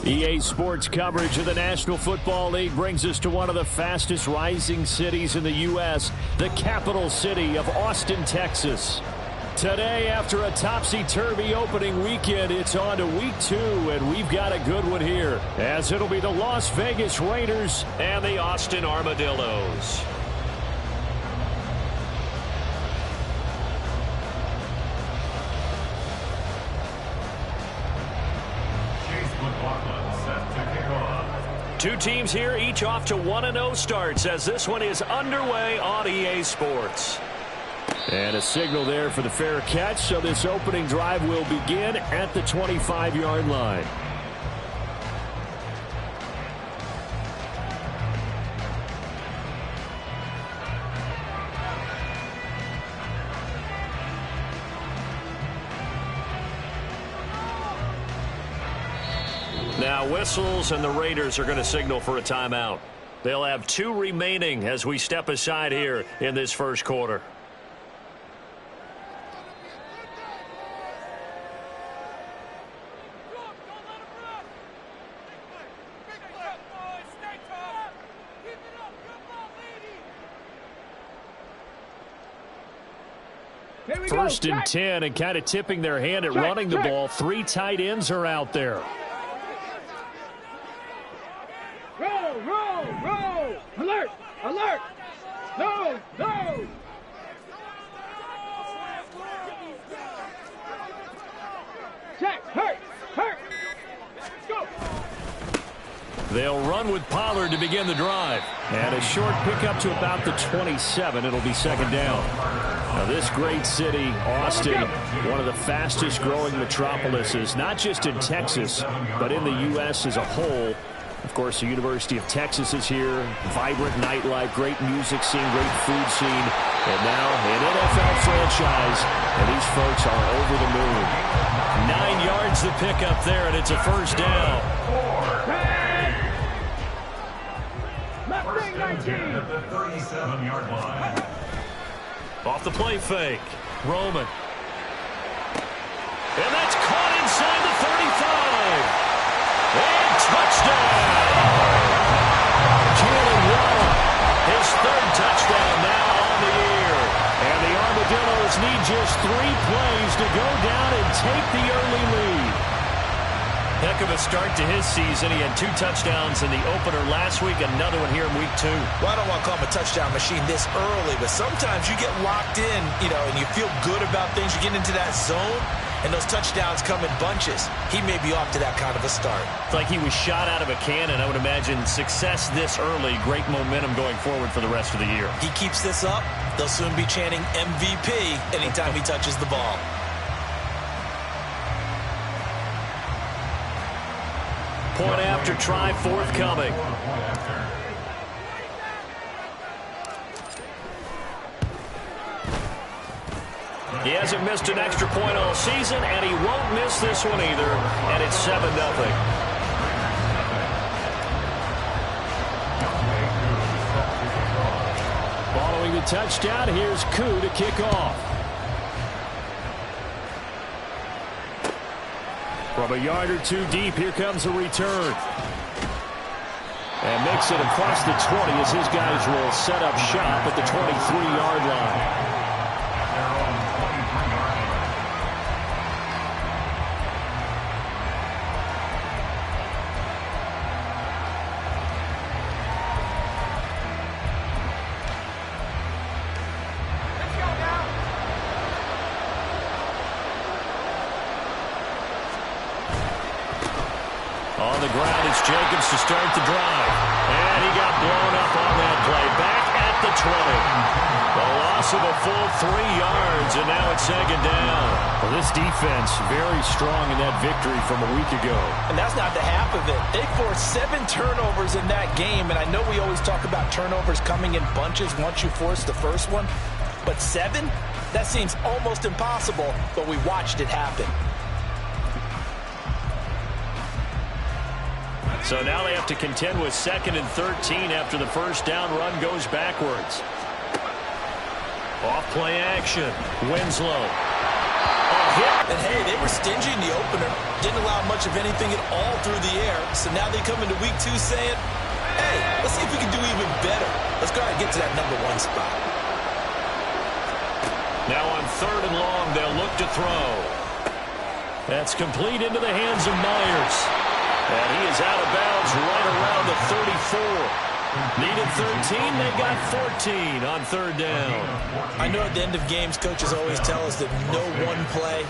EA Sports coverage of the National Football League brings us to one of the fastest rising cities in the U.S., the capital city of Austin, Texas. Today, after a topsy-turvy opening weekend, it's on to week 2, and we've got a good one here, as it'll be the Las Vegas Raiders and the Austin Armadillos. Two teams here, each off to 1-0 starts as this one is underway on EA Sports. And a signal there for the fair catch, so this opening drive will begin at the 25-yard line. Now whistles, and the Raiders are going to signal for a timeout. They'll have 2 remaining as we step aside here in this first quarter. First and 10, and kind of tipping their hand at running the ball. 3 tight ends are out there. Roll! Alert! Alert! No! Check! Hurt! Go! They'll run with Pollard to begin the drive. And a short pickup to about the 27. It'll be second down. Now this great city, Austin, one of the fastest growing metropolises, not just in Texas, but in the U.S. as a whole. Of course, the University of Texas is here. Vibrant nightlife, great music scene, great food scene. And now an NFL franchise, and these folks are over the moon. 9 yards to pick up there, and it's a first down. First and 10 at the 37-yard line. Off the play fake. Roman. And that's caught inside the 35. And touchdown! Jalen Waddle, his 3rd touchdown now on the year. And the Armadillos need just 3 plays to go down and take the early lead. Heck of a start to his season. He had 2 touchdowns in the opener last week, another one here in week 2. Well, I don't want to call him a touchdown machine this early, but sometimes you get locked in, and you feel good about things. You get into that zone, and those touchdowns come in bunches. He may be off to that kind of a start. It's like he was shot out of a cannon. I would imagine success this early, great momentum going forward for the rest of the year. He keeps this up, they'll soon be chanting MVP anytime he touches the ball. Point after try forthcoming. He hasn't missed an extra point all season, and he won't miss this one either, and it's 7-0. Following the touchdown, here's Koo to kick off. From a yard or 2 deep, here comes a return. And makes it across the 20 as his guys will set up shop at the 23-yard line. On the ground, it's Jacobs to start the drive. And he got blown up on that play. Back at the 20. The loss of a full 3 yards, and now it's second down. Well, this defense very strong in that victory from a week ago. And that's not the half of it. They forced 7 turnovers in that game, and I know we always talk about turnovers coming in bunches once you force the first one. But 7? That seems almost impossible, but we watched it happen. So now they have to contend with 2nd and 13 after the first down run goes backwards. Off play action. Winslow. A hit. And hey, they were stingy in the opener. Didn't allow much of anything at all through the air. So now they come into week 2 saying, hey, let's see if we can do even better. Let's go ahead and get to that #1 spot. Now on 3rd and long, they'll look to throw. That's complete into the hands of Myers. And he is out of bounds right around the 34. Needed 13, they got 14 on 3rd down. I know at the end of games, coaches always tell us that no one play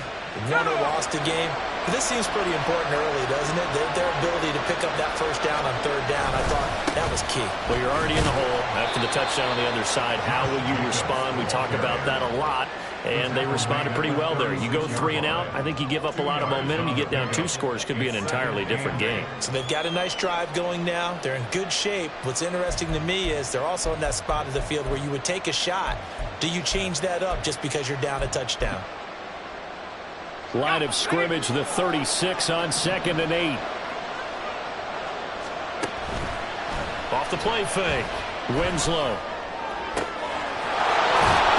won or lost a game. But this seems pretty important early, doesn't it? Their ability to pick up that 1st down on 3rd down, I thought that was key. Well, you're already in the hole after the touchdown on the other side. How will you respond? We talk about that a lot, and they responded pretty well there. You go 3 and out, I think you give up a lot of momentum. You get down 2 scores, could be an entirely different game. So they've got a nice drive going now. They're in good shape. What's interesting to me is they're also in that spot of the field where you would take a shot. Do you change that up just because you're down a touchdown? Line of scrimmage, the 36 on 2nd and 8. Off the play fake. Winslow.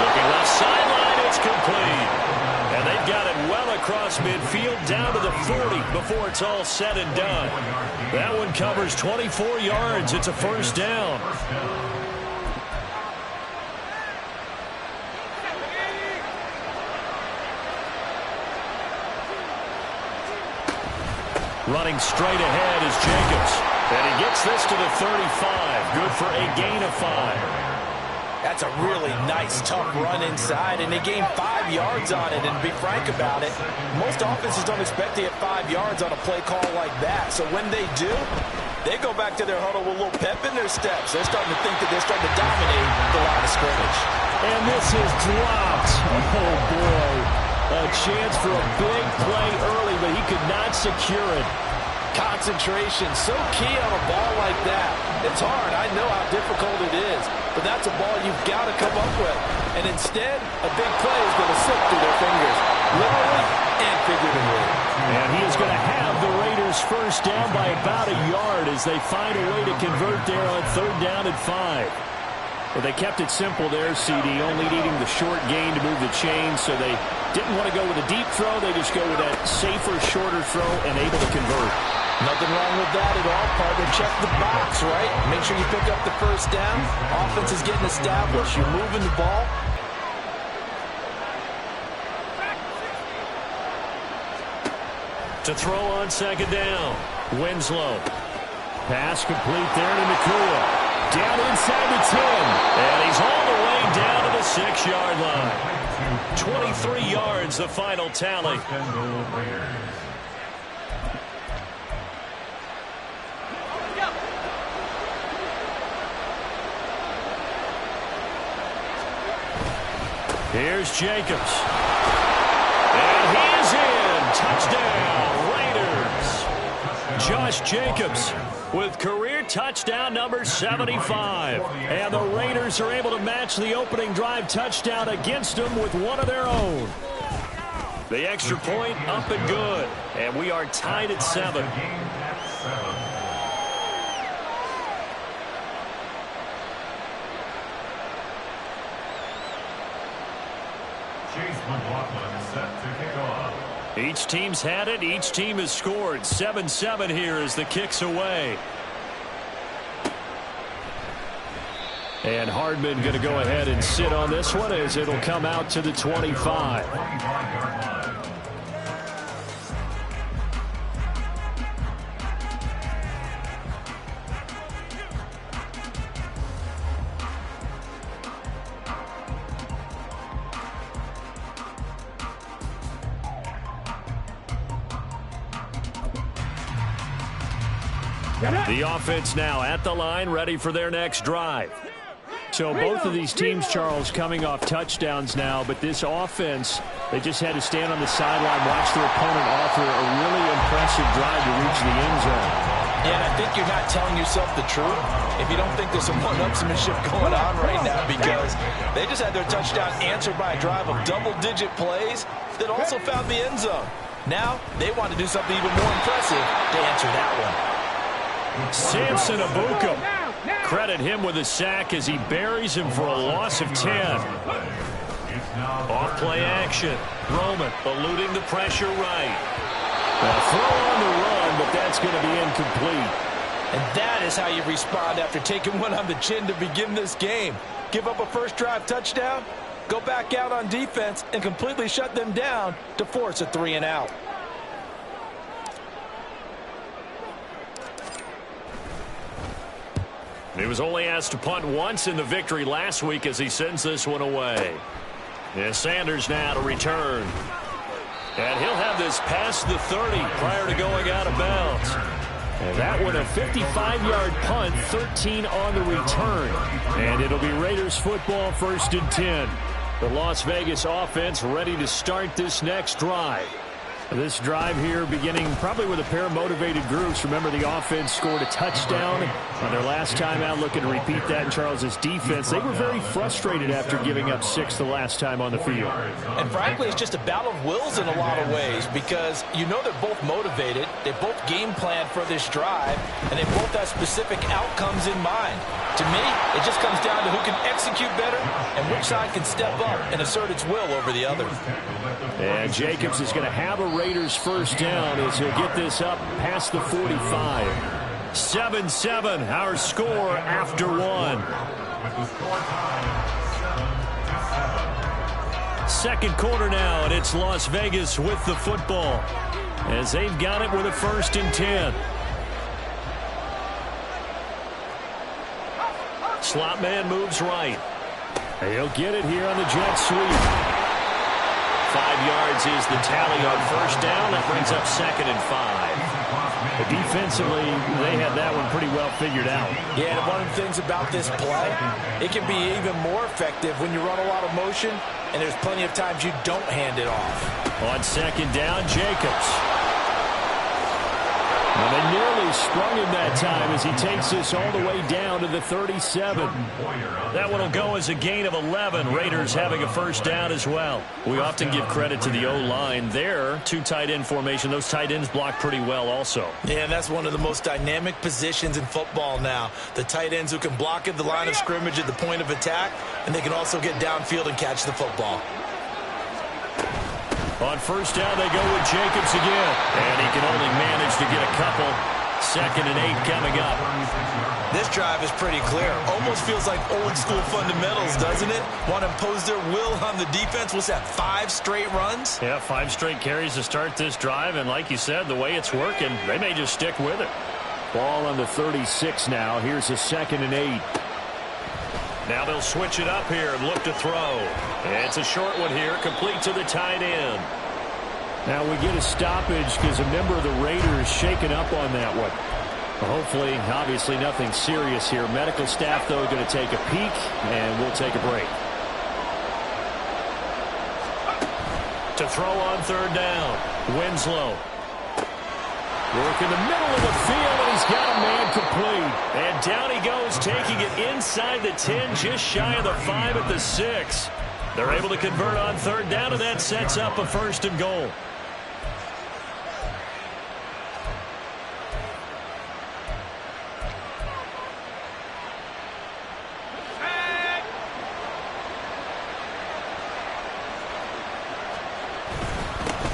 Looking left sideline, it's complete. And they've got it well across midfield down to the 40 before it's all said and done. That one covers 24 yards. It's a 1st down. Running straight ahead is Jacobs. And he gets this to the 35. Good for a gain of 5. That's a really nice, tough run inside, and they gained 5 yards on it. And to be frank about it, most offenses don't expect to get 5 yards on a play call like that. So when they do, they go back to their huddle with a little pep in their steps. They're starting to think that they're starting to dominate the line of scrimmage. And this is dropped. Oh, boy. A chance for a big play early, but he could not secure it. Concentration, so key on a ball like that. It's hard. I know how difficult it is, but that's a ball you've got to come up with. And instead, a big play is going to slip through their fingers, literally and figuratively. And he is going to have the Raiders 1st down by about a yard as they find a way to convert there on 3rd down and 5. Well, they kept it simple there, CD, only needing the short gain to move the chains, so they didn't want to go with a deep throw. They just go with that safer, shorter throw and able to convert. Nothing wrong with that at all, partner. Check the box, right? Make sure you pick up the 1st down. Offense is getting established. You're moving the ball. To throw on 2nd down. Winslow. Pass complete there to Nakua. Down inside the 10. And he's all the way down to the 6-yard line. 23 yards, the final tally. Here's Jacobs. And he is in. Touchdown, Raiders. Josh Jacobs with career touchdown number 75. And the Raiders are able to match the opening drive touchdown against them with one of their own. The extra point up and good. And we are tied at 7. Each team's had it. Each team has scored. 7-7 here as the kick's away. And Hardman going to go ahead and sit on this one as it'll come out to the 25. The offense now at the line, ready for their next drive. So both of these teams, Charles, coming off touchdowns now, but this offense, they just had to stand on the sideline, watch their opponent offer a really impressive drive to reach the end zone. Yeah, and I think you're not telling yourself the truth if you don't think there's some one-upsmanship going on right now, because they just had their touchdown answered by a drive of double-digit plays that also found the end zone. Now they want to do something even more impressive to answer that one. Samson Abuka. Credit him with a sack as he buries him for a loss of 10. Off play action. Roman eluding the pressure right. A throw on the run, but that's going to be incomplete. And that is how you respond after taking one on the chin to begin this game. Give up a first drive touchdown, go back out on defense, and completely shut them down to force a 3-and-out. He was only asked to punt once in the victory last week as he sends this one away. Yeah, Sanders now to return. And he'll have this past the 30 prior to going out of bounds. And that one a 55-yard punt, 13 on the return. And it'll be Raiders football, 1st and 10. The Las Vegas offense ready to start this next drive. This drive here beginning probably with a pair of motivated groups. Remember, the offense scored a touchdown on their last time out, looking to repeat that in Charles' defense. They were very frustrated after giving up 6 the last time on the field. And frankly, it's just a battle of wills in a lot of ways because you know they're both motivated. They both game plan for this drive, and they both have specific outcomes in mind. To me, it just comes down to who can execute better and which side can step up and assert its will over the other. And Jacobs is going to have a Raiders first down as he'll get this up past the 45. 7-7, our score after one. Second quarter now, and it's Las Vegas with the football as they've got it with a 1st and 10. Slot man moves right. He'll get it here on the jet sweep. 5 yards is the tally on first down. That brings up 2nd and 5. But defensively, they had that one pretty well figured out. Yeah, and one of the things about this play, it can be even more effective when you run a lot of motion, and there's plenty of times you don't hand it off. On 2nd down, Jacobs. And they nearly sprung him that time as he takes this all the way down to the 37. That one will go as a gain of 11. Raiders having a first down as well. We often give credit to the O-line there. 2 tight end formation. Those tight ends block pretty well also. Yeah, and that's one of the most dynamic positions in football now. The tight ends who can block at the line of scrimmage at the point of attack, and they can also get downfield and catch the football. On first down, they go with Jacobs again. And he can only manage to get a couple. 2nd and 8 coming up. This drive is pretty clear. Almost feels like old school fundamentals, doesn't it? Want to impose their will on the defense. What's that, 5 straight runs? Yeah, 5 straight carries to start this drive. And like you said, the way it's working, they may just stick with it. Ball on the 36 now. Here's a 2nd and 8. Now they'll switch it up here and look to throw. It's a short one here, complete to the tight end. Now we get a stoppage because a member of the Raiders shaken up on that one. Hopefully, obviously nothing serious here. Medical staff, though, going to take a peek, and we'll take a break. To throw on 3rd down, Winslow. Work in the middle of the field, and he's got a man complete. And down he goes, taking it inside the 10, just shy of the 5 at the 6. They're able to convert on 3rd down, and that sets up a 1st and goal.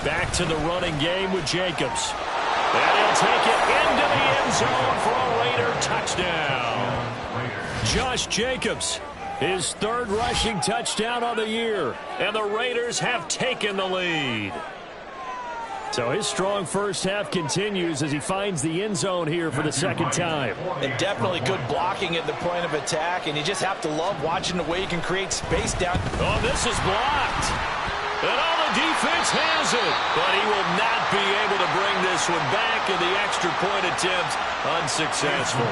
Back to the running game with Jacobs. And he'll take it into the end zone for a Raider touchdown. Josh Jacobs, his 3rd rushing touchdown on the year. And the Raiders have taken the lead. So his strong first half continues as he finds the end zone here for the 2nd time. And definitely good blocking at the point of attack. And you just have to love watching the way you can create space down. Oh, this is blocked. And all the defense has it. But he will not be able to bring this one back, and the extra point attempt unsuccessful.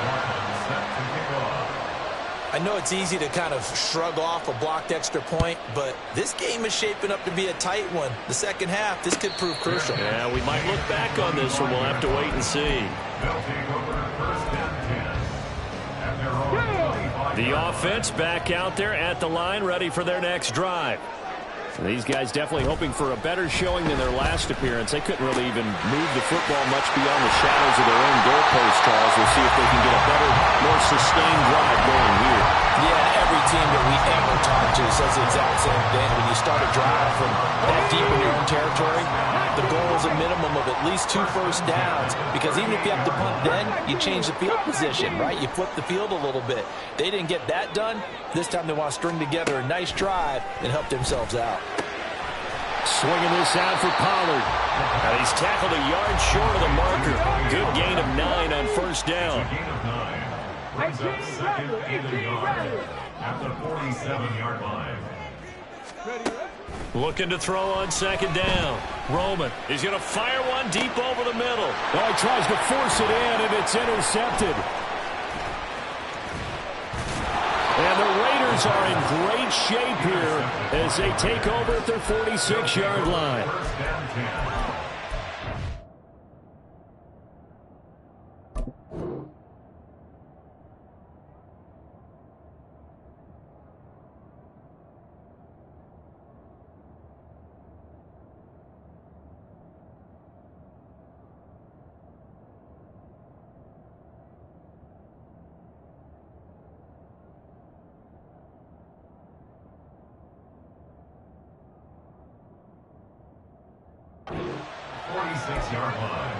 I know it's easy to kind of shrug off a blocked extra point, but this game is shaping up to be a tight one. The second half, this could prove crucial. Yeah, we might look back on this one. We'll have to wait and see. The offense back out there at the line, ready for their next drive. These guys definitely hoping for a better showing than their last appearance. They couldn't really even move the football much beyond the shadows of their own goalpost, Charles. We'll see if they can get a better, more sustained drive going here. Yeah, every team that we ever talk to says the exact same thing. When you start a drive from that deep in your own territory, the goal is a minimum of at least 2 first downs, because even if you have to punt then, you change the field position, right? You flip the field a little bit. They didn't get that done. This time they want to string together a nice drive and help themselves out. Swinging this out for Pollard. And he's tackled a yard short of the marker. Good gain of 9 on first down. Gain of 9. Brings up second and a yard at the 47-yard line. Looking to throw on second down. Roman, he's going to fire one deep over the middle. Oh, he tries to force it in, and it's intercepted. And the Raiders are in great shape here as they take over at their 46-yard line. First down 10. Yard line.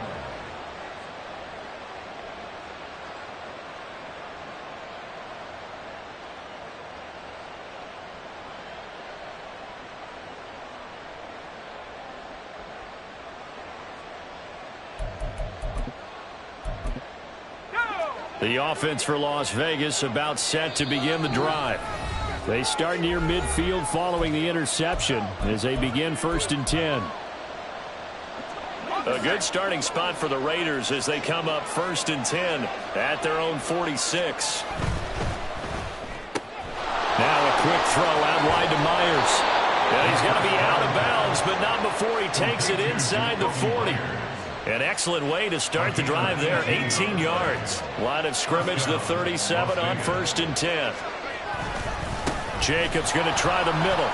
The offense for Las Vegas about set to begin the drive. They start near midfield following the interception as they begin 1st and 10. A good starting spot for the Raiders as they come up 1st and 10 at their own 46. Now a quick throw out wide to Myers. And he's going to be out of bounds, but not before he takes it inside the 40. An excellent way to start the drive there, 18 yards. Line of scrimmage, the 37 on 1st and 10. Jacobs going to try the middle.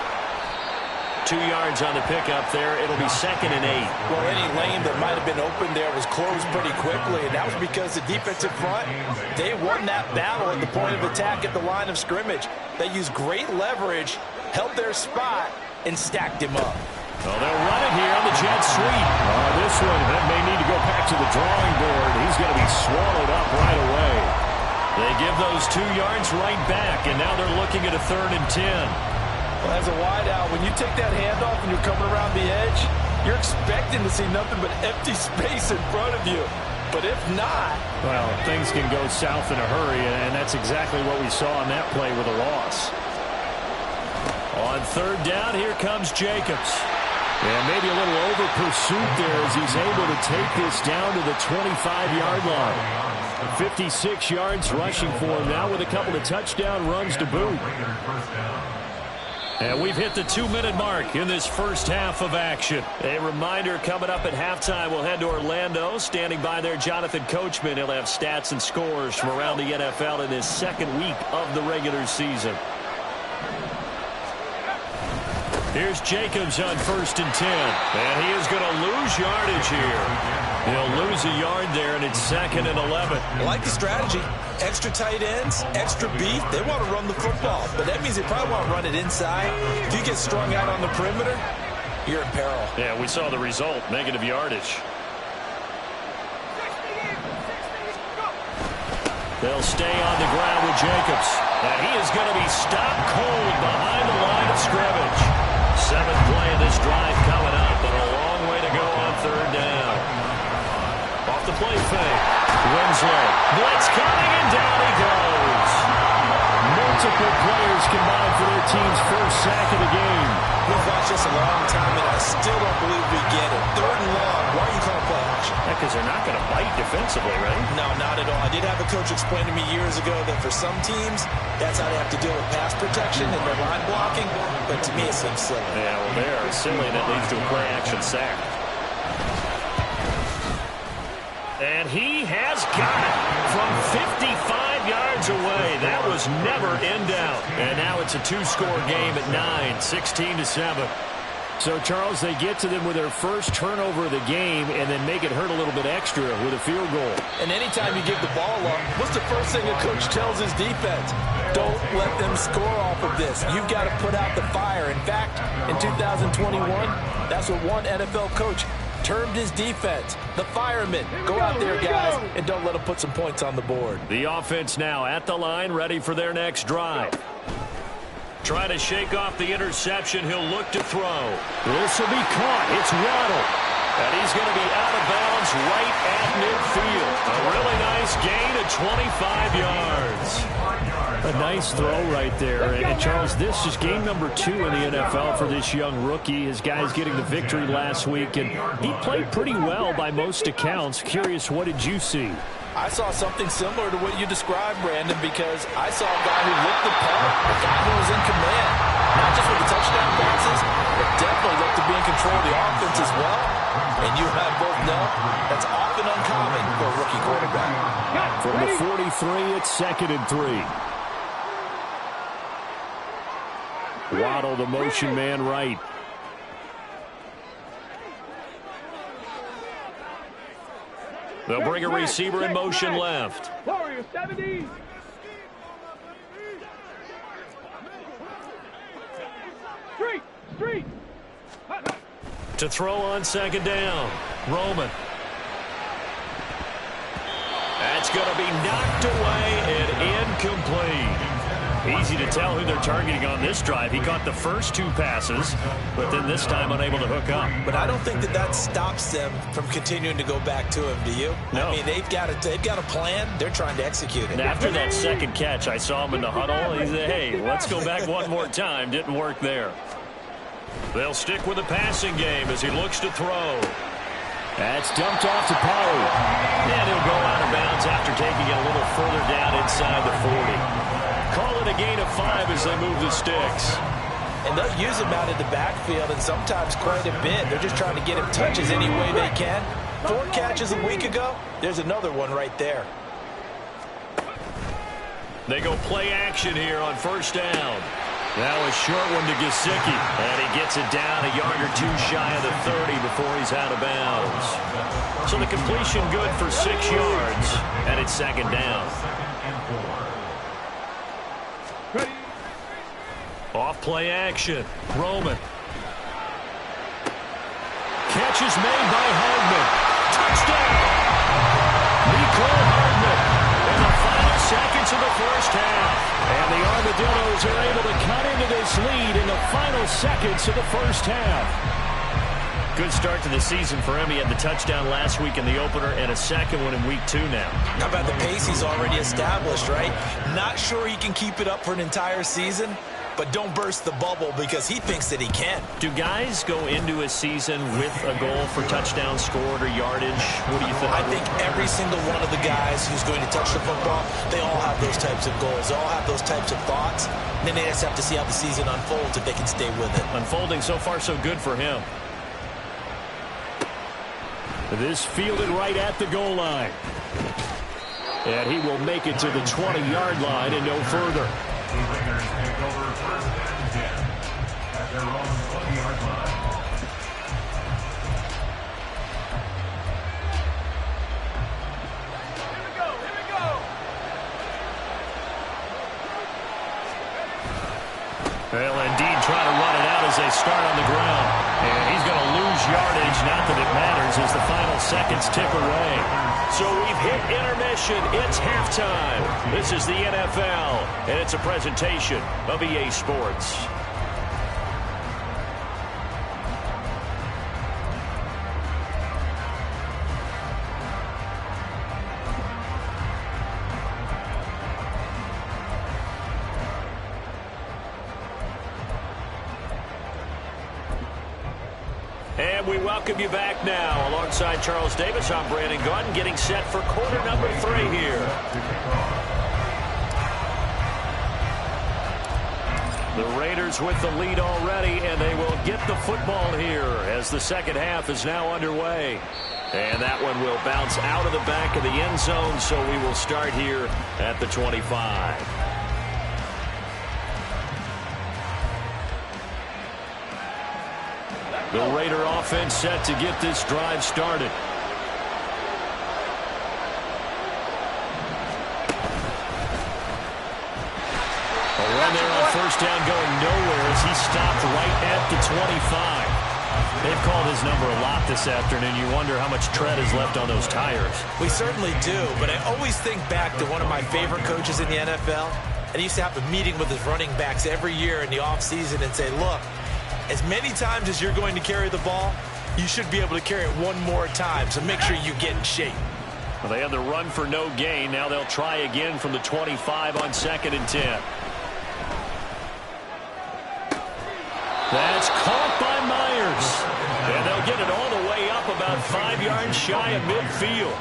2 yards on the pickup there. It'll be 2nd and 8. Well, any lane that might have been open there was closed pretty quickly, and that was because the defensive front, they won that battle at the point of attack at the line of scrimmage. They used great leverage, held their spot, and stacked him up. Well, they'll run it here on the jet sweep. This one may need to go back to the drawing board. He's going to be swallowed up right away. They give those 2 yards right back, and now they're looking at a 3rd and 10. Well, as a wideout, when you take that handoff and you're coming around the edge, you're expecting to see nothing but empty space in front of you. But if not... Well, things can go south in a hurry, and that's exactly what we saw on that play with a loss. On 3rd down, here comes Jacobs. And maybe a little over pursuit there as he's able to take this down to the 25-yard line. 56 yards rushing for him now with a couple of touchdown runs to boot. And we've hit the 2-minute mark in this first half of action. A reminder, coming up at halftime, we'll head to Orlando. Standing by there, Jonathan Coachman. He'll have stats and scores from around the NFL in his 2nd week of the regular season. Here's Jacobs on 1st and 10. And he is going to lose yardage here. He'll lose a yard there, and it's 2nd and 11. I like the strategy. Extra tight ends, extra beef. They want to run the football, but that means they probably want to run it inside. If you get strung out on the perimeter, you're in peril. Yeah, we saw the result, negative yardage. They'll stay on the ground with Jacobs. And he is going to be stopped cold behind the line of scrimmage. 7th play of this drive coming up, but a long way to go on 3rd down. Off the play fake. Winslow. Blitz coming, and down he goes. Multiple players combined for their team's first sack of the game. We've watched this a long time, and I still don't believe we get it. 3rd and long. Why are you calling play action? Because they're not going to bite defensively, right? No, not at all. I did have a coach explain to me years ago that for some teams, that's how they have to deal with pass protection and their line blocking. But to me, it seems silly. Yeah, well, they are silly, and it leads to a play action sack. And he has got it from 55 yards away. That was never in doubt. And now it's a 2-score game at 9, 16-7. So, Charles, they get to them with their first turnover of the game and then make it hurt a little bit extra with a field goal. And anytime you give the ball up, what's the first thing a coach tells his defense? Don't let them score off of this. You've got to put out the fire. In fact, in 2021, that's what one NFL coach termed his defense, the firemen. Go out there, guys, and don't let them put some points on the board. The offense now at the line, ready for their next drive. Trying to shake off the interception. He'll look to throw. This will be caught. It's Waddle. And he's going to be out of bounds right at midfield. A really nice gain of 25 yards. A nice throw right there. And Charles, this is game number 2 in the NFL for this young rookie. His guys getting the victory last week, and he played pretty well by most accounts. Curious, what did you see? I saw something similar to what you described, Brandon, because I saw a guy who looked the part, a guy who was in command, not just with the touchdown passes, but definitely looked to be in control of the offense as well. And you and I both know that's often uncommon for a rookie quarterback. From the 43, it's 2nd and 3. Waddle, the motion man right. They'll bring a receiver in motion left. Warrior 70. Street. To throw on 2nd down. Roman. That's going to be knocked away and incomplete. Easy to tell who they're targeting on this drive. He caught the first 2 passes, but then this time unable to hook up. But I don't think that stops them from continuing to go back to him, do you? No. I mean, they've got a plan. They're trying to execute it. And after that second catch, I saw him in the huddle. He said, hey, let's go back one more time. Didn't work there. They'll stick with the passing game as he looks to throw. That's dumped off to Pollard. And he'll go out of bounds after taking it a little further down inside the 40. Call it a gain of 5 as they move the sticks. And they'll use him out in the backfield, and sometimes quite a bit. They're just trying to get him touches any way they can. 4 catches a week ago. There's another one right there. They go play action here on 1st down. Now a short one to Gesicki. And he gets it down a yard or 2 shy of the 30 before he's out of bounds. So the completion good for 6 yards. And it's 2nd down. Off play action. Roman. Catch is made by Hardman. Touchdown! Mecole Hardman in the final seconds of the first half. And the Armadillos are able to cut into this lead in the final seconds of the first half. Good start to the season for him. He had the touchdown last week in the opener and a second one in week 2 now. How about the pace he's already established, right? Not sure he can keep it up for an entire season, but don't burst the bubble because he thinks that he can. Do guys go into a season with a goal for touchdowns scored or yardage? What do you think? I think every single one of the guys who's going to touch the football, they all have those types of goals. They all have those types of thoughts. And then they just have to see how the season unfolds if they can stay with it. Unfolding so far so good for him. This fielded right at the goal line. And he will make it to the 20-yard line and no further. Raiders take over 1st and 10 at their own 20-yard line. Here we go. They'll indeed try to run it out as they start on the ground. And he's going to lose yardage. Not that it matters as the final seconds tick away. So we've hit intermission. It's halftime. This is the NFL, and it's a presentation of EA Sports. And we welcome you back now. Alongside Charles Davis, I'm Brandon Gaudin, getting set for quarter number 3 here. The Raiders with the lead already, and they will get the football here as the second half is now underway. And that one will bounce out of the back of the end zone, so we will start here at the 25. The Raider offense set to get this drive started. A run there on first down going nowhere as he stopped right at the 25. They've called his number a lot this afternoon. You wonder how much tread is left on those tires. We certainly do, but I always think back to one of my favorite coaches in the NFL. And he used to have a meeting with his running backs every year in the offseason and say, look, as many times as you're going to carry the ball, you should be able to carry it one more time, so make sure you get in shape. Well, they had the run for no gain. Now they'll try again from the 25 on 2nd and 10. That's caught by Myers. And they'll get it all the way up about 5 yards shy of midfield.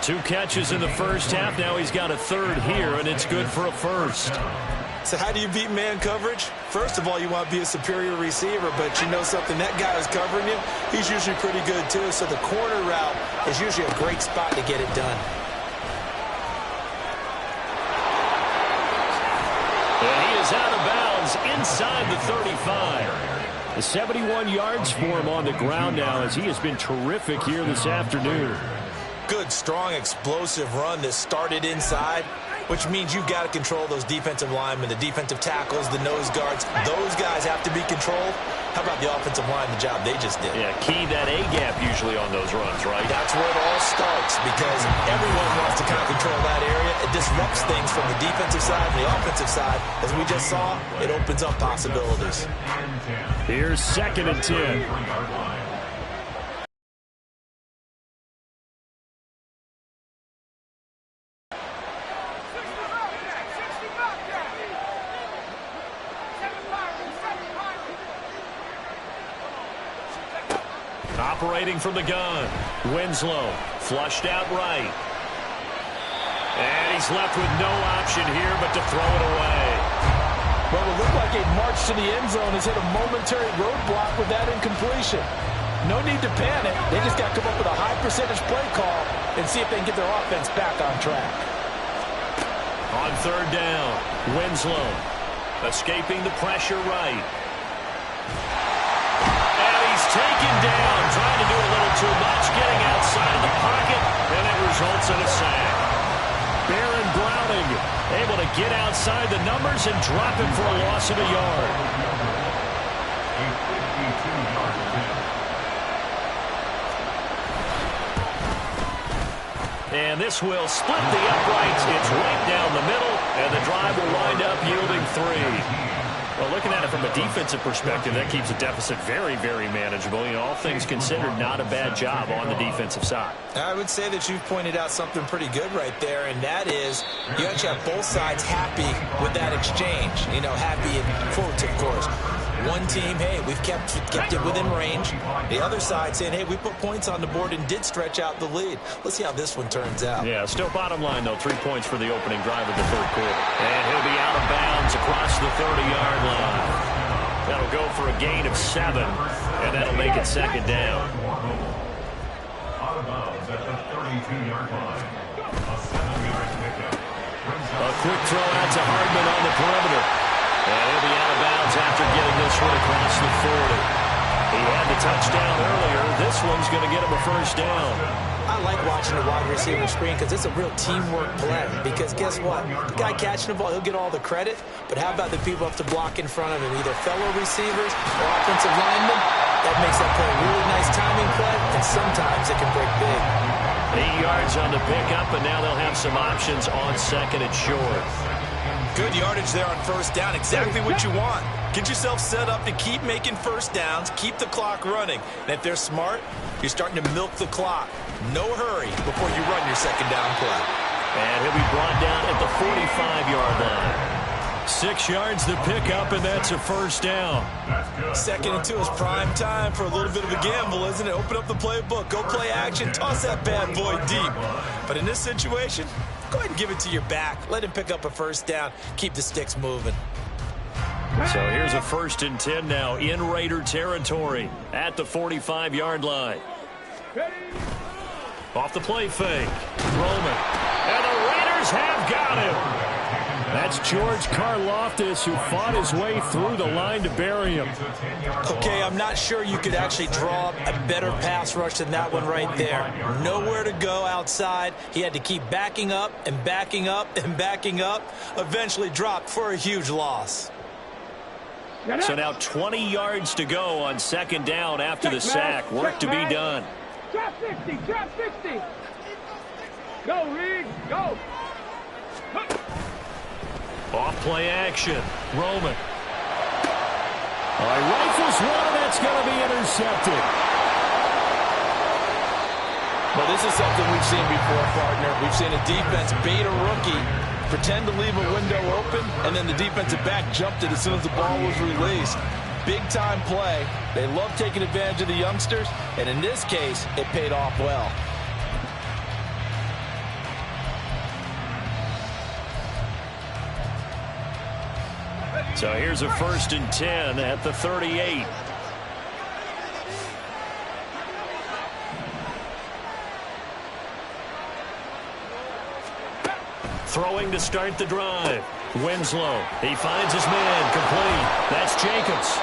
2 catches in the first half. Now he's got a third here, and it's good for a first. So how do you beat man coverage? First of all, you want to be a superior receiver, but you know something, that guy who's covering you, he's usually pretty good too. So the corner route is usually a great spot to get it done. And he is out of bounds inside the 35. The 71 yards for him on the ground now as he has been terrific here this afternoon. Good, strong, explosive run that started inside, which means you've got to control those defensive linemen, the defensive tackles, the nose guards. Those guys have to be controlled. How about the offensive line, the job they just did? Yeah, key that A-gap usually on those runs, right? That's where it all starts because everyone wants to kind of control that area. It disrupts things from the defensive side and the offensive side. As we just saw, it opens up possibilities. Here's 2nd and 10. Operating from the gun, Winslow flushed out right. And he's left with no option here but to throw it away. Well, it looked like a march to the end zone has hit a momentary roadblock with that incompletion. No need to panic. They just got to come up with a high percentage play call and see if they can get their offense back on track. On 3rd down, Winslow escaping the pressure right. Taken down, trying to do a little too much, getting outside of the pocket, and it results in a sack. Baron Browning able to get outside the numbers and drop it for a loss of a yard. And this will split the uprights. It's right down the middle, and the drive will wind up yielding 3. Well, looking at it from a defensive perspective, that keeps the deficit very, very manageable. You know, all things considered, not a bad job on the defensive side. I would say that you've pointed out something pretty good right there, and that is you actually have both sides happy with that exchange. You know, happy in quotes, of course. One team, hey, we've kept it within range. The other side saying, hey, we put points on the board and did stretch out the lead. Let's see how this one turns out. Yeah, still bottom line, though, 3 points for the opening drive of the 3rd quarter. And he'll be out of bounds across the 30-yard line. That'll go for a gain of 7, and that'll make it 2nd down. Out of bounds at the 32-yard line. A 7-yard pickup. A quick throw out to Hardman on the perimeter. And he'll be out of bounds after getting this one across the 40. He had the touchdown earlier. This one's going to get him a first down. I like watching the wide receiver screen because it's a real teamwork play. Because guess what? The guy catching the ball, he'll get all the credit. But how about the people up to block in front of him, either fellow receivers or offensive linemen? That makes that play a really nice timing play, and sometimes it can break big. 8 yards on the pickup, and now they'll have some options on 2nd and short. Good yardage there on first down. Exactly what you want. Get yourself set up to keep making first downs, keep the clock running. And if they're smart, you're starting to milk the clock. No hurry before you run your 2nd down play. And he'll be brought down at the 45-yard line. 6 yards to pick up, and that's a first down. 2nd and 2 is prime time for a little bit of a gamble, isn't it? Open up the playbook, go play action, toss that bad boy deep. But in this situation, go ahead and give it to your back. Let him pick up a first down. Keep the sticks moving. So here's a 1st and 10 now in Raider territory at the 45-yard line. Off the play fake. Roman. And the Raiders have got him. That's George Karlaftis, who fought his way through the line to bury him. Okay, I'm not sure you could actually draw up a better pass rush than that one right there. Nowhere to go outside. He had to keep backing up and backing up and backing up. Eventually dropped for a huge loss. So now 20 yards to go on second down after the sack. Work to be done. Trap 60, trap 60. Go, Reed, go. Off play action. Roman. All right, rifles one, and that's going to be intercepted. Well, this is something we've seen before, partner. We've seen a defense bait a rookie, pretend to leave a window open, and then the defensive back jumped it as soon as the ball was released. Big-time play. They love taking advantage of the youngsters, and in this case, it paid off well. So here's a 1st and 10 at the 38. Throwing to start the drive. Winslow. He finds his man. Complete. That's Jacobs.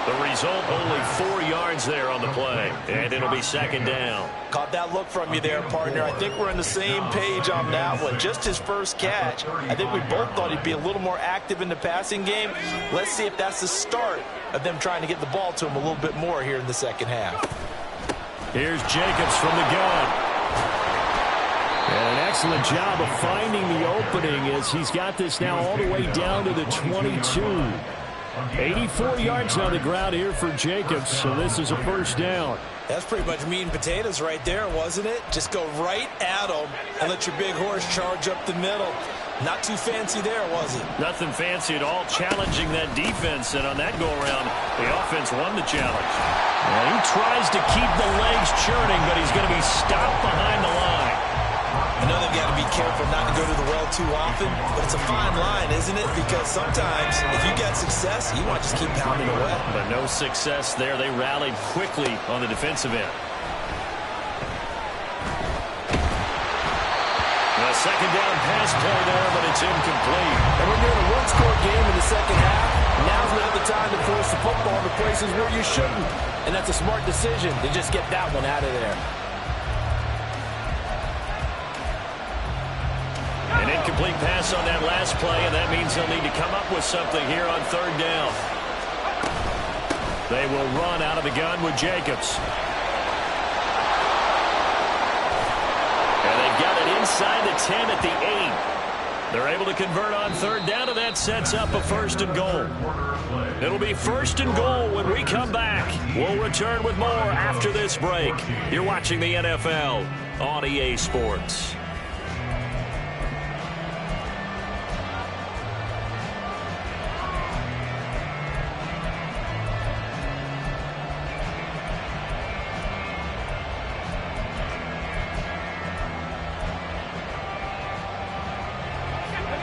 The result, only 4 yards there on the play. And it'll be second down. Caught that look from you there, partner. I think we're on the same page on that one. Just his first catch. I think we both thought he'd be a little more active in the passing game. Let's see if that's the start of them trying to get the ball to him a little bit more here in the second half. Here's Jacobs from the gun. And an excellent job of finding the opening as he's got this now all the way down to the 22. 84 yards on the ground here for Jacobs, so this is a first down. That's pretty much meat and potatoes right there, wasn't it? Just go right at them and let your big horse charge up the middle. Not too fancy there, was it? Nothing fancy at all, challenging that defense, and on that go-around, the offense won the challenge. And he tries to keep the legs churning, but he's going to be stopped behind the line. I know they've got to be careful not to go to the well too often, but it's a fine line, isn't it? Because sometimes, if you get success, you want to just keep pounding away. But no success there. They rallied quickly on the defensive end. A second down pass play there, but it's incomplete. And when you're in a one-score game in the second half, now's not the time to force the football to places where you shouldn't. And that's a smart decision to just get that one out of there. An incomplete pass on that last play, and that means they'll need to come up with something here on third down. They will run out of the gun with Jacobs. And they've got it inside the 10 at the 8. They're able to convert on third down, and that sets up a 1st and goal. It'll be 1st and goal when we come back. We'll return with more after this break. You're watching the NFL on EA Sports.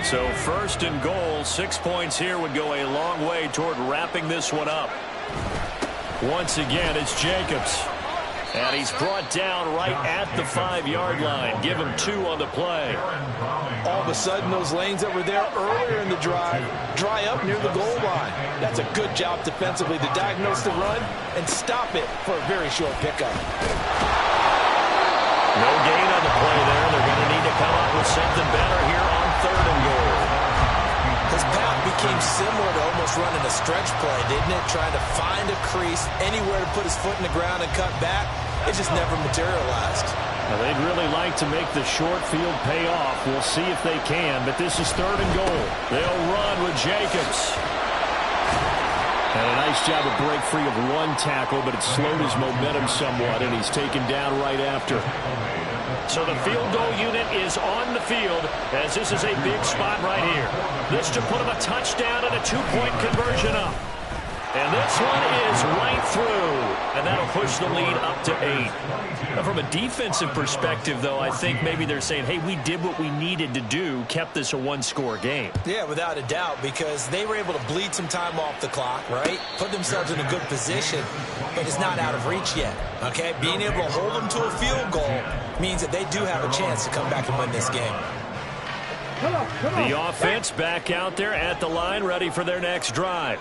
So 1st and goal, 6 points here would go a long way toward wrapping this one up. Once again, it's Jacobs. And he's brought down right at the 5-yard line. Give him 2 on the play. All of a sudden, those lanes that were there earlier in the drive dry up near the goal line. That's a good job defensively to diagnose the run and stop it for a very short pickup. No gain on the play there. They're going to need to come up with something better here on 3rd and goal. His path became similar to almost running a stretch play, didn't it? Trying to find a crease, anywhere to put his foot in the ground and cut back. It just never materialized. Now, they'd really like to make the short field pay off. We'll see if they can, but this is 3rd and goal. They'll run with Jacobs. And a nice job of break free of 1 tackle, but it slowed his momentum somewhat, and he's taken down right after. So the field goal unit is on the field, as this is a big spot right here. This to put him a touchdown and a 2-point conversion up. And this one is right through, and that'll push the lead up to 8. Now, from a defensive perspective, though, I think maybe they're saying, hey, we did what we needed to do, kept this a 1-score game. Yeah, without a doubt, because they were able to bleed some time off the clock, right? Put themselves in a good position, but it's not out of reach yet, okay? Being able to hold them to a field goal means that they do have a chance to come back and win this game. The offense back out there at the line, ready for their next drive.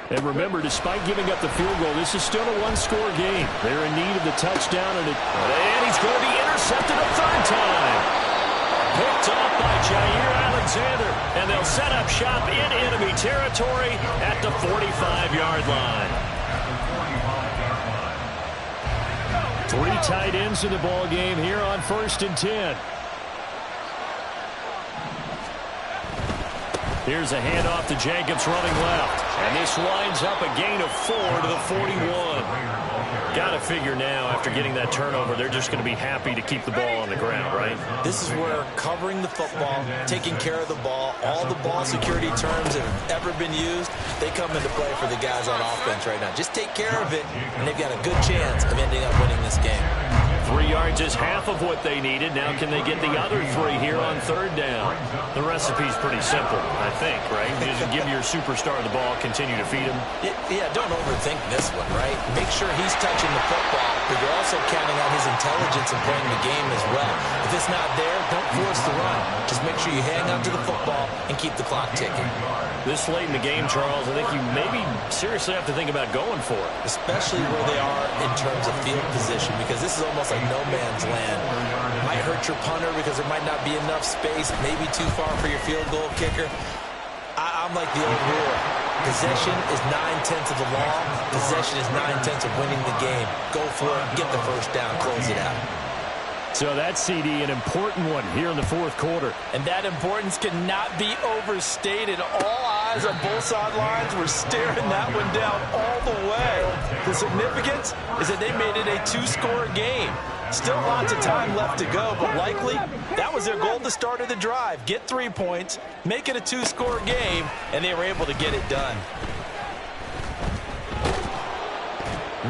And remember, despite giving up the field goal, this is still a one-score game. They're in need of the touchdown, and he's going to be intercepted a third time. Picked off by Jair Alexander, and they'll set up shop in enemy territory at the 45-yard line. 3 tight ends in the ball game here on 1st and 10. Here's a handoff to Jacobs running left. And this winds up a gain of 4 to the 41. Got to figure now, after getting that turnover, they're just going to be happy to keep the ball on the ground, right? This is where covering the football, taking care of the ball, all the ball security terms that have ever been used, they come into play for the guys on offense right now. Just take care of it, and they've got a good chance of ending up winning this game. 3 yards is half of what they needed. Now can they get the other 3 here on 3rd down? The recipe's pretty simple, I think, right? You just give your superstar the ball, continue to feed him. Yeah, don't overthink this one, right? Make sure he's touching the football, but you're also counting on his intelligence in playing the game as well. If it's not there, don't force the run. Just make sure you hang on to the football and keep the clock ticking. This late in the game, Charles, I think you maybe seriously have to think about going for it. Especially where they are in terms of field position, because this is almost like no man's land. Might hurt your punter because there might not be enough space, maybe too far for your field goal kicker. I'm like the old rule. Possession is 9/10 of the law. Possession is 9/10 of winning the game. Go for it, get the first down, close it out. So that CD, an important one here in the 4th quarter. And that importance cannot be overstated. All eyes on both sidelines were staring that one down all the way. The significance is that they made it a 2-score game. Still lots of time left to go, but likely that was their goal at the start of the drive. Get 3 points, make it a 2-score game, and they were able to get it done.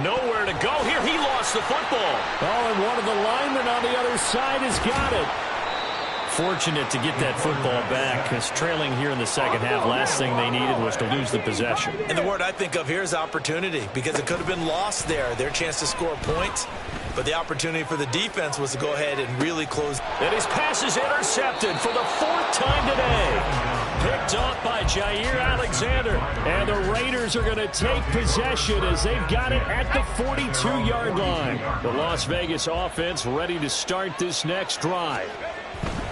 Nowhere to go here. He lost the football. Oh, and one of the linemen on the other side has got it. Fortunate to get that football back, because trailing here in the second half, last thing they needed was to lose the possession. And the word I think of here is opportunity, because it could have been lost there, their chance to score points. But the opportunity for the defense was to go ahead and really close. And his pass is intercepted for the 4th time today. Picked off by Jair Alexander. And the Raiders are going to take possession as they've got it at the 42-yard line. The Las Vegas offense ready to start this next drive.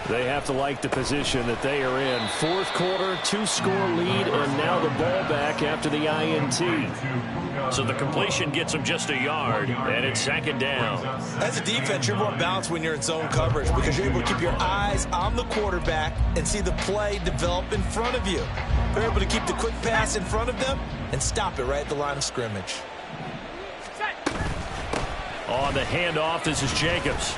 They have to like the position that they are in. 4th quarter, 2-score lead, and now the ball back after the INT. So the completion gets them just a yard, and it's 2nd down. As a defense, you're more balanced when you're in zone coverage because you're able to keep your eyes on the quarterback and see the play develop in front of you. They're able to keep the quick pass in front of them and stop it right at the line of scrimmage. On the handoff, this is Jacobs.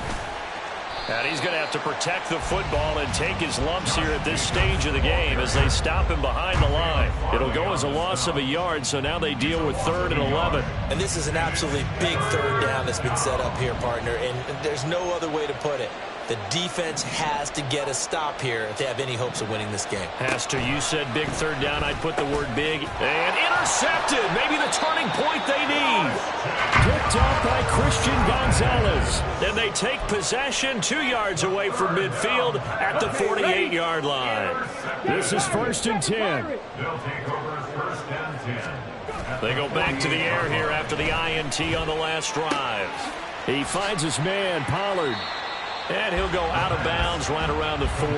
And he's going to have to protect the football and take his lumps here at this stage of the game as they stop him behind the line. It'll go as a loss of a yard, so now they deal with 3rd and 11. And this is an absolutely big 3rd down that's been set up here, partner, and there's no other way to put it. The defense has to get a stop here if they have any hopes of winning this game. Has to. You said big 3rd down. I'd put the word big. And intercepted. Maybe the turning point they need. Picked off by Christian Gonzalez. And they take possession 2 yards away from midfield at the 48-yard line. This is 1st and 10. They'll take over as 1st and 10. They go back to the air here after the INT on the last drive. He finds his man, Pollard. And he'll go out of bounds right around the 40.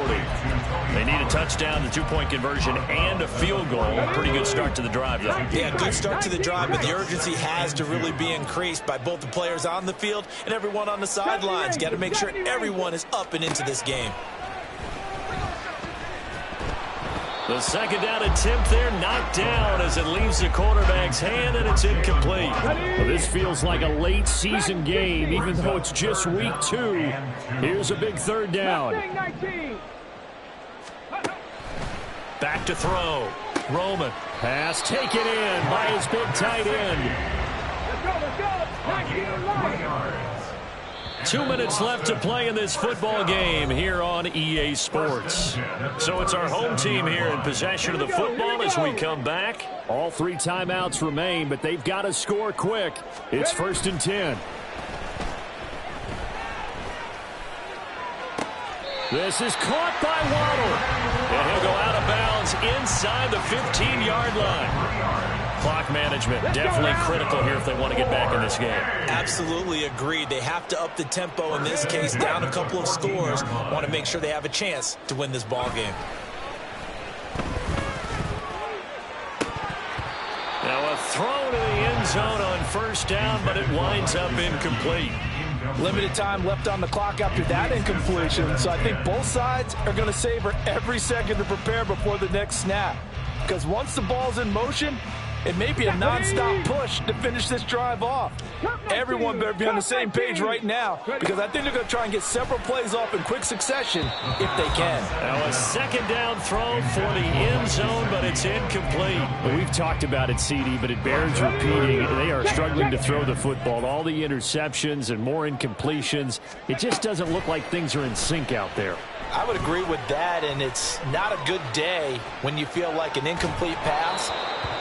They need a touchdown, the 2-point conversion, and a field goal. Pretty good start to the drive, though. Yeah, good start to the drive, but the urgency has to really be increased by both the players on the field and everyone on the sidelines. Got to make sure everyone is up and into this game. The 2nd down attempt there knocked down as it leaves the quarterback's hand, and it's incomplete. Well, this feels like a late season game, even though it's just week 2. Here's a big 3rd down. Back to throw. Roman. Pass taken in by his big tight end. Let's go. 2 minutes left to play in this football game here on EA Sports. So it's our home team here in possession of the football as we come back. All 3 timeouts remain, but they've got to score quick. It's 1st and 10. This is caught by Waddle. And he'll go out of bounds inside the 15-yard line. Clock management definitely critical here if they want to get back in this game. Absolutely agreed. They have to up the tempo in this case, down a couple of scores. Want to make sure they have a chance to win this ball game. Now a throw to the end zone on first down, but it winds up incomplete. Limited time left on the clock after that incompletion, so I think both sides are going to savor every second to prepare before the next snap. Because once the ball's in motion, it may be a non-stop push to finish this drive off. Everyone better be on the same page right now, because I think they're going to try and get several plays off in quick succession if they can. Now a second down throw for the end zone, but it's incomplete. Well, we've talked about it, CD, but it bears repeating. They are struggling to throw the football. All the interceptions and more incompletions. It just doesn't look like things are in sync out there. I would agree with that, and it's not a good day when you feel like an incomplete pass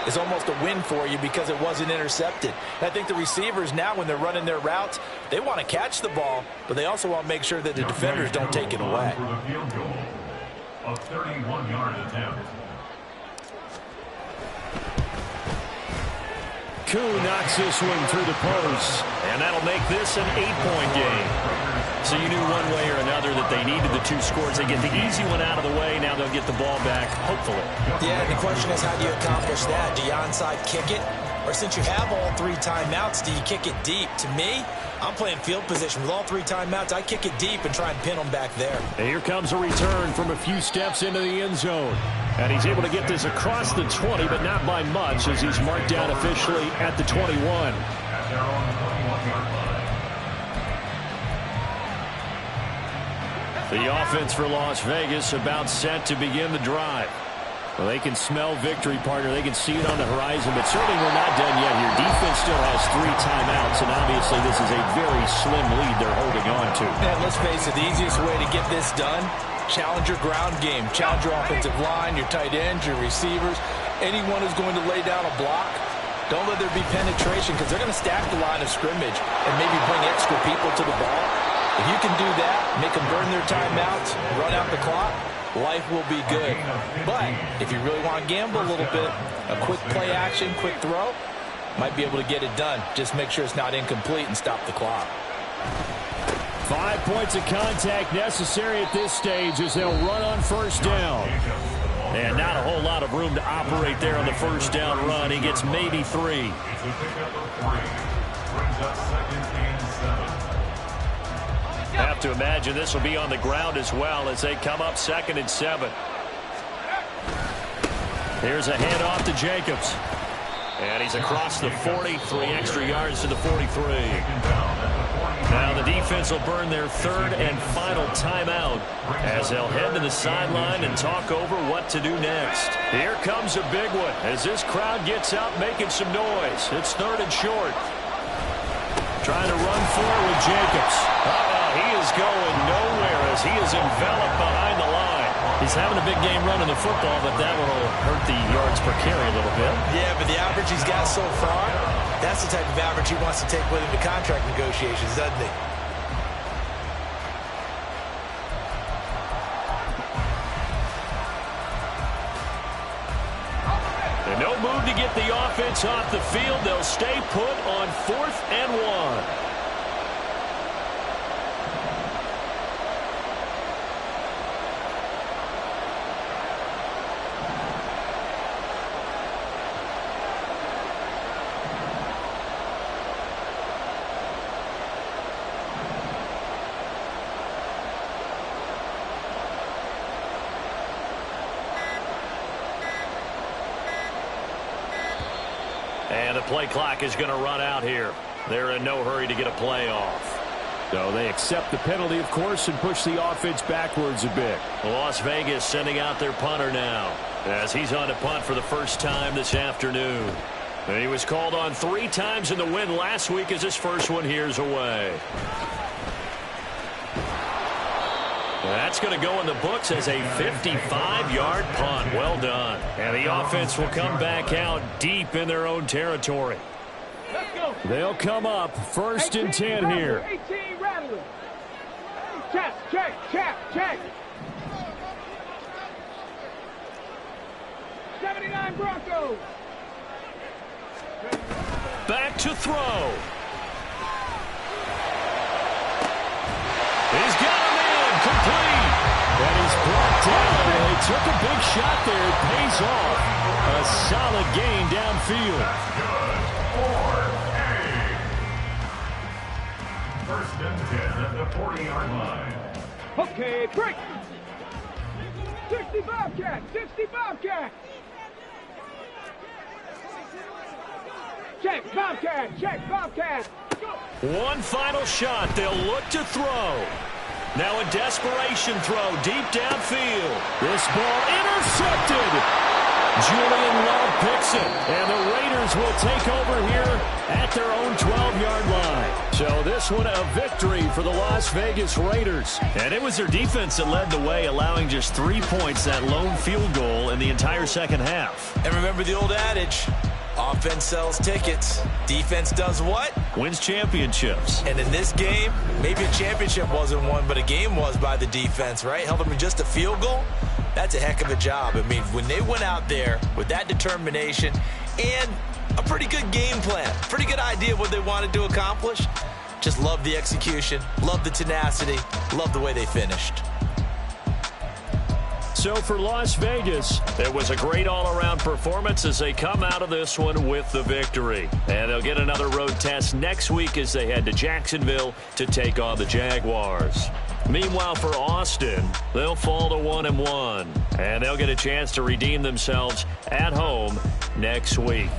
is almost a win for you because it wasn't intercepted. And I think the receivers now, when they're running their routes, they want to catch the ball, but they also want to make sure that the defenders don't take it away. A 31-yard attempt. Koo knocks this one through the post, and that'll make this an 8-point game. So you knew one way or another that they needed the 2 scores. They get the easy one out of the way. Now they'll get the ball back, hopefully. Yeah, the question is, how do you accomplish that? Do you onside kick it? Or since you have all 3 timeouts, do you kick it deep? To me, I'm playing field position. With all 3 timeouts, I kick it deep and try and pin them back there. And here comes a return from a few steps into the end zone. And he's able to get this across the 20, but not by much, as he's marked down officially at the 21. At their own 21-yard line. The offense for Las Vegas about set to begin the drive. Well, they can smell victory, partner. They can see it on the horizon, but certainly we're not done yet here. Defense still has 3 timeouts, and obviously this is a very slim lead they're holding on to. And let's face it, the easiest way to get this done, challenge your ground game. Challenge your offensive line, your tight ends, your receivers. Anyone who's going to lay down a block, don't let there be penetration, because they're going to stack the line of scrimmage and maybe bring extra people to the ball. If you can do that, make them burn their timeouts, run out the clock, life will be good. But if you really want to gamble a little bit, a quick play action, quick throw, might be able to get it done. Just make sure it's not incomplete and stop the clock. 5 points of contact necessary at this stage as they'll run on first down. And not a whole lot of room to operate there on the first down run. He gets maybe 3. It's a pickup of 3. Brings up 2nd and 7. Have to imagine this will be on the ground as well as they come up 2nd and 7. Here's a handoff to Jacobs. And he's across the 40, 3 extra yards to the 43. Now the defense will burn their 3rd and final timeout as they'll head to the sideline and talk over what to do next. Here comes a big one as this crowd gets out making some noise. It's 3rd and short. Trying to run for it with Jacobs. He is going nowhere as he is enveloped behind the line. He's having a big game running the football, but that will hurt the yards per carry a little bit. Yeah, but the average he's got so far, that's the type of average he wants to take with him to contract negotiations, doesn't he? And no move to get the offense off the field. They'll stay put on 4th and 1. And the play clock is going to run out here. They're in no hurry to get a play off. So they accept the penalty, of course, and push the offense backwards a bit. Las Vegas sending out their punter now as he's on to punt for the first time this afternoon. And he was called on 3 times in the win last week as his first one here's away. That's going to go in the books as a 55-yard punt. Well done. And the offense will come back out deep in their own territory. They'll come up 1st and 10 here. Check. 79 Broncos. Back to throw. He's got him in, complete. And he's brought down. They took a big shot there. It pays off. A solid gain downfield. First and 10 at the 40-yard line. Okay, break. 60 Bobcat. Check Bobcat. One final shot. They'll look to throw. Now a desperation throw deep downfield. This ball intercepted. Julian Love picks it. And the Raiders will take over here at their own 12-yard line. So this one a victory for the Las Vegas Raiders. And it was their defense that led the way, allowing just 3 points, that lone field goal in the entire second half. And remember the old adage, offense sells tickets. Defense does what? Wins championships. And in this game, maybe a championship wasn't won, but a game was by the defense, right? Held them to just a field goal. That's a heck of a job. I mean, when they went out there with that determination and a pretty good game plan, pretty good idea of what they wanted to accomplish, just love the execution, love the tenacity, love the way they finished. So for Las Vegas, it was a great all-around performance as they come out of this one with the victory. And they'll get another road test next week as they head to Jacksonville to take on the Jaguars. Meanwhile, for Austin, they'll fall to 1-1, and they'll get a chance to redeem themselves at home next week.